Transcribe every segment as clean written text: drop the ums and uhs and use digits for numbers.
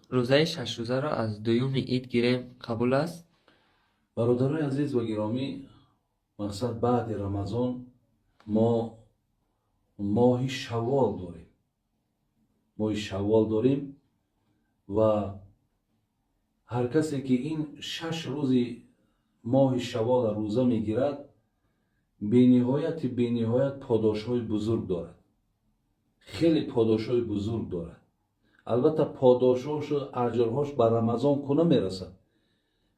روزه 6 روزه را از دوم عید گیریم قبول است؟ برادرای عزیز و گرامی، مقصد بعد رمضان ما ماه شوال داریم. ماه شوال داریم و هر کسی که این 6 روزی ماه شوال روزه میگیرد بینهایت پاداش‌های بزرگ دارد. خیلی پاداش‌های بزرگ دارد. البته پاداش‌هاش و اجرهاش بر رمضان کنه میرسد،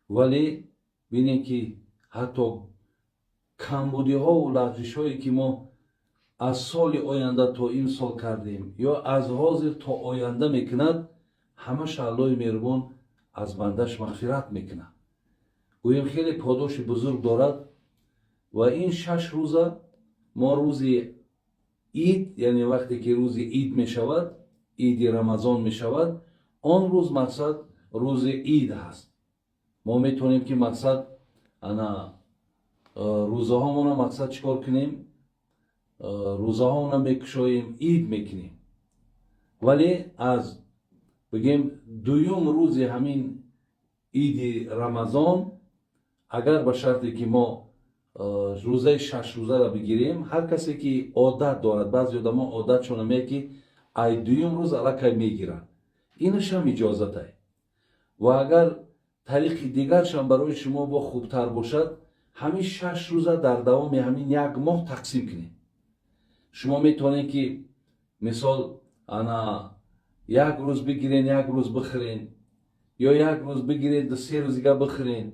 ولی بینید که حتی کمبودی‌ها و لغزش‌هایی که ما از سال آینده تا این سال کردیم یا از حاضر تا آینده میکند، همش الله مهربان از بندش مغفرت میکنه. گوییم خیلی پاداش بزرگ دارد. و این 6 روزه ما روزی عید، یعنی وقتی که روزی عید میشود، عید رمضان میشود، آن روز مقصد روز عید هست. ما میتونیم که مقصد انا روزه هامون مقصد چیکار کنیم؟ روزه هامون میکشاییم، عید میکنیم. ولی از بگیم دوم روز همین عید رمضان، اگر به شرطی که ما روزه 6 روزه را بگیریم، هر کسی که عادت دارد، بعضی آدما عادت شونه میگه که ای دوم روز الکی میگیرن، اینش هم اجازت است. و اگر طریق دیگرش هم برای شما با خوبتر باشد، همین 6 روزه در دوام همین یک ماه تقسیم کنید. شما میتونید که مثال انا یک روز بگیرین، یک روز بخورین، یا یک روز بگیرین 3 روز دیگه بخورین،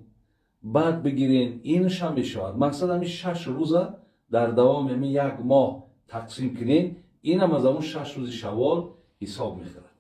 بعد بگیرین. اینش هم میشود. مقصد همین 6 روزه در دوام همین یک ماه تقسیم کنین. این هم از همون 6 روز شوال حساب میخورد.